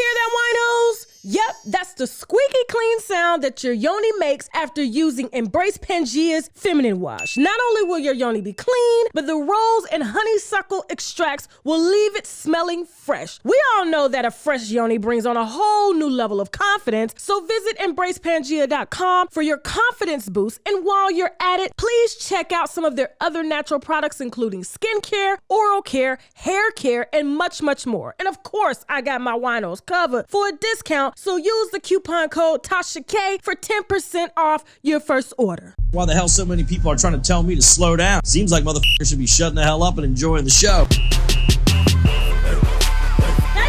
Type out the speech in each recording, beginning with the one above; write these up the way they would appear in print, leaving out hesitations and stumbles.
hear that, winos? Yep, that's the squeaky clean sound that your yoni makes after using Embrace Pangea's feminine wash. Not only will your yoni be clean, but the rose and honeysuckle extracts will leave it smelling fresh. We all know that a fresh yoni brings on a whole new level of confidence, so visit EmbracePangea.com for your confidence boost. And while you're at it, please check out some of their other natural products, including skincare, oral care, hair care, and much, much more. And of course, I got my winos covered for a discount, so use the coupon code TASHAK for 10% off your first order. Why the hell so many people are trying to tell me to slow down? Seems like motherfuckers should be shutting the hell up and enjoying the show. There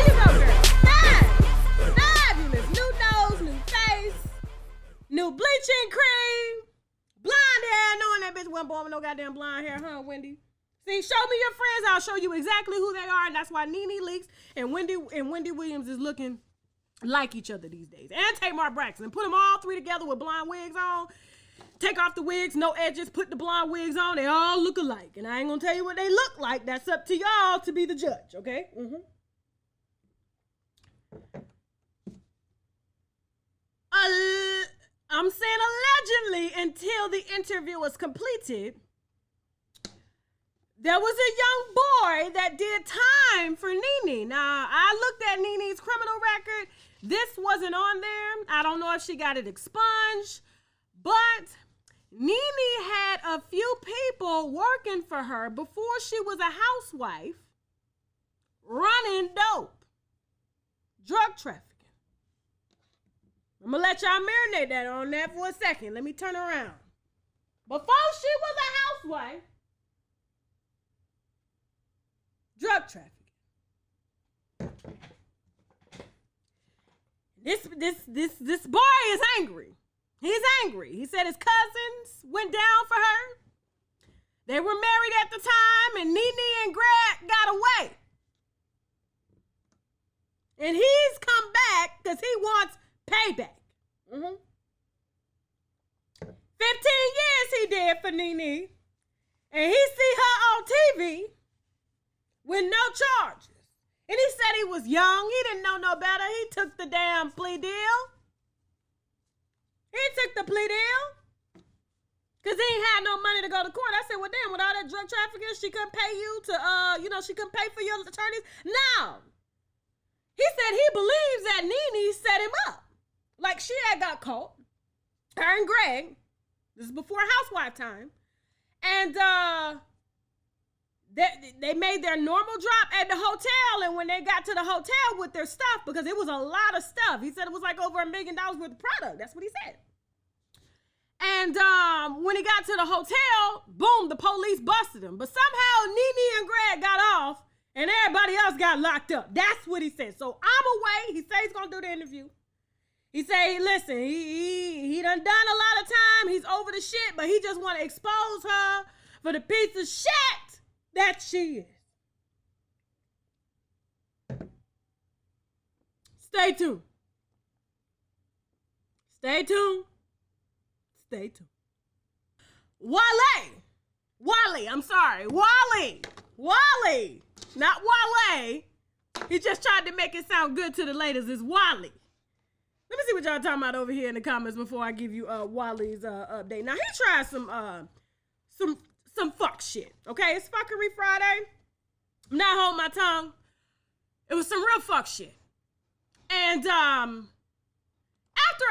you go, girl. Fabulous. New nose, new face, new bleaching cream, blonde hair. Knowing that bitch wasn't born with no goddamn blonde hair, huh, Wendy? See, show me your friends. I'll show you exactly who they are, and that's why Nene Leakes and Wendy Williams is looking like each other these days. And Tamar Braxton. Put them all three together with blonde wigs on. Take off the wigs, no edges, put the blonde wigs on. They all look alike. And I ain't gonna tell you what they look like. That's up to y'all to be the judge, okay? I'm saying allegedly until the interview was completed. There was a young boy that did time for Nene. Now, I looked at Nene's criminal record. This wasn't on there. I don't know if she got it expunged, but Nene had a few people working for her before she was a housewife running dope, drug trafficking. I'm going to let y'all marinate that on that for a second. Let me turn around. Before she was a housewife, drug trafficking. This boy is angry. He's angry. He said his cousins went down for her. They were married at the time, and Nene and Greg got away. And he's come back because he wants payback. 15 years he did for Nene. And he see her on TV with no charges. And he said he was young. He didn't know no better. He took the damn plea deal. He took the plea deal. Because he ain't had no money to go to court. I said, well, damn, with all that drug trafficking, she couldn't pay you to, she couldn't pay for your attorneys. No. He said he believes that Nene set him up. Like she had got caught. Her and Greg. This is before housewife time. And, they made their normal drop at the hotel, and when they got to the hotel with their stuff, because it was a lot of stuff, he said it was like over $1 million worth of product. That's what he said. And when he got to the hotel, boom, the police busted him. But somehow Nene and Greg got off, and everybody else got locked up. That's what he said. So I'm away. He said he's gonna do the interview. He said, listen, he done a lot of time. He's over the shit, but he just want to expose her for the piece of shit that she is. Stay tuned. Stay tuned. Stay tuned. Wale, not Wale. He just tried to make it sound good to the ladies. It's Wale. Let me see what y'all talking about over here in the comments before I give you Wale's update. Now he tried some fuck shit. Okay, it's Fuckery Friday. I'm not holding my tongue. It was some real fuck shit. And after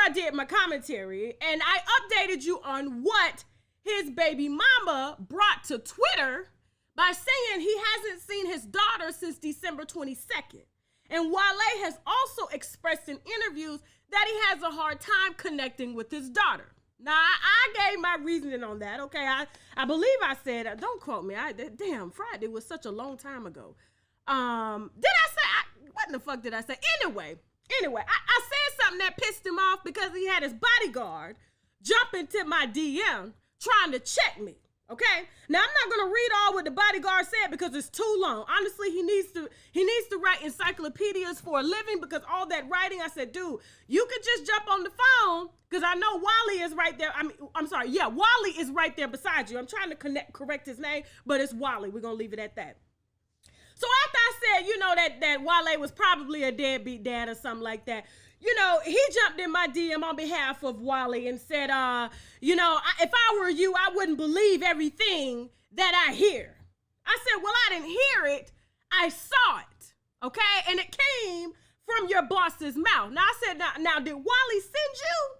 I did my commentary and I updated you on what his baby mama brought to Twitter by saying he hasn't seen his daughter since December 22nd. And Wale has also expressed in interviews that he has a hard time connecting with his daughter. Now, I gave my reasoning on that, okay? I believe I said, don't quote me. Damn, Friday was such a long time ago. Did I say, what in the fuck did I say? Anyway, I said something that pissed him off because he had his bodyguard jump into my DM trying to check me, okay? Now, I'm not going to read all what the bodyguard said because it's too long. Honestly, he needs to write encyclopedias for a living because all that writing, I said, dude, you could just jump on the phone because I know Wale is right there. Wale is right there beside you. I'm trying to correct his name, but it's Wale. We're going to leave it at that. So after I said, you know, that Wale was probably a deadbeat dad or something like that, you know, he jumped in my DM on behalf of Wale and said, you know, if I were you, I wouldn't believe everything that I hear. I said, well, I didn't hear it. I saw it, okay? And it came from your boss's mouth. Now, I said, now did Wale send you?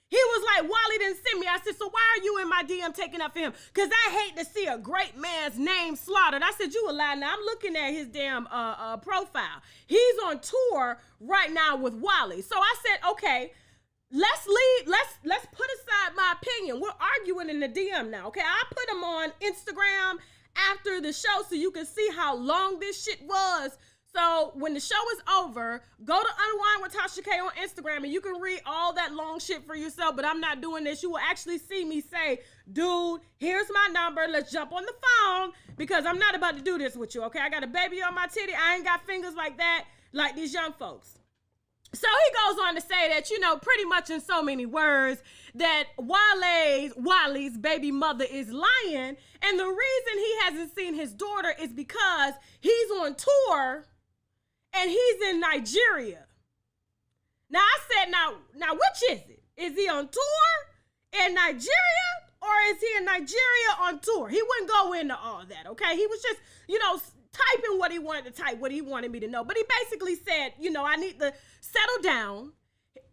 He was like, Wale didn't send me. I said, so why are you in my DM taking up for him? Because I hate to see a great man's name slaughtered. I said, you a lie. Now, I'm looking at his damn profile. He's on tour right now with Wale. So I said, okay, let's put aside my opinion. We're arguing in the DM now, okay? I put him on Instagram after the show so you can see how long this shit was. So when the show is over, go to Unwind with Tasha K on Instagram and you can read all that long shit for yourself, but I'm not doing this. You will actually see me say, dude, here's my number. Let's jump on the phone because I'm not about to do this with you, okay? I got a baby on my titty. I ain't got fingers like that, like these young folks. So he goes on to say that, you know, pretty much in so many words, that Wale's baby mother is lying. And the reason he hasn't seen his daughter is because he's on tour and he's in Nigeria. Now I said, now which is it? Is he on tour in Nigeria or is he in Nigeria on tour? He wouldn't go into all that, okay? He was just, you know, typing what he wanted to type, what he wanted me to know. But he basically said, you know, I need to settle down.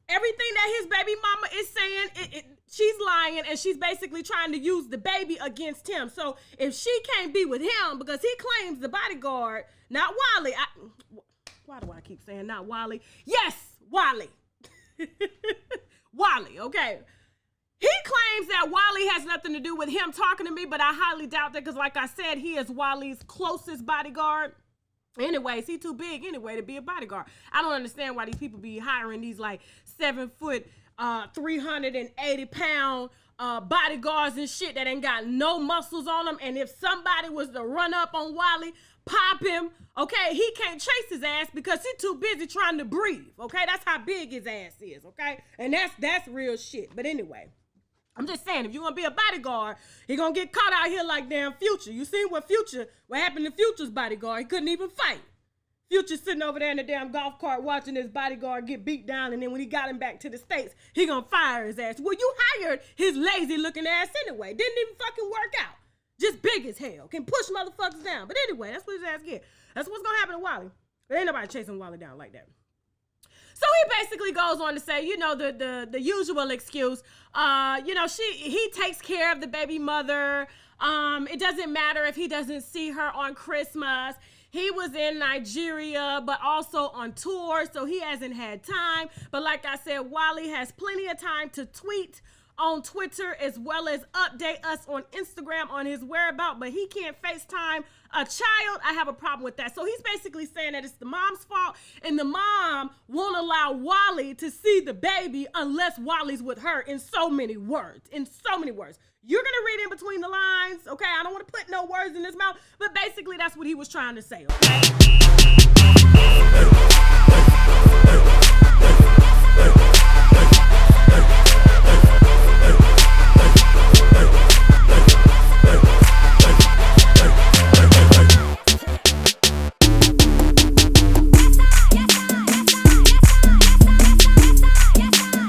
Everything that his baby mama is saying, she's lying, and she's basically trying to use the baby against him. So if she can't be with him because he claims the bodyguard, not Wale. Why do I keep saying not Wale? Yes, Wale. Wale, okay. He claims that Wale has nothing to do with him talking to me, but I highly doubt that because, like I said, he is Wale's closest bodyguard. Anyways, he too big anyway to be a bodyguard. I don't understand why these people be hiring these like 7 foot, 380 pound bodyguards and shit that ain't got no muscles on them. And if somebody was to run up on Wale, pop him, okay, he can't chase his ass because he's too busy trying to breathe, okay? That's how big his ass is, okay? And that's real shit. But anyway, I'm just saying, if you're gonna be a bodyguard, he gonna get caught out here like damn Future. You seen what happened to Future's bodyguard? He couldn't even fight. Future sitting over there in the damn golf cart watching his bodyguard get beat down, and then when he got him back to the States, he gonna fire his ass. Well, you hired his lazy looking ass anyway. Didn't even fucking work out. Just big as hell. Can push motherfuckers down. But anyway, that's what his ass get. That's what's gonna happen to Wale. There ain't nobody chasing Wale down like that. So he basically goes on to say, you know, the usual excuse, you know, he takes care of the baby mother. It doesn't matter if he doesn't see her on Christmas. He was in Nigeria, but also on tour, so he hasn't had time. But like I said, Wale has plenty of time to tweet on Twitter as well as update us on Instagram on his whereabouts, but he can't FaceTime a child. I have a problem with that. So he's basically saying that it's the mom's fault, and the mom won't allow Wale to see the baby unless Wale's with her, in so many words. In so many words. You're going to read in between the lines, okay? I don't want to put no words in his mouth, but basically that's what he was trying to say, okay?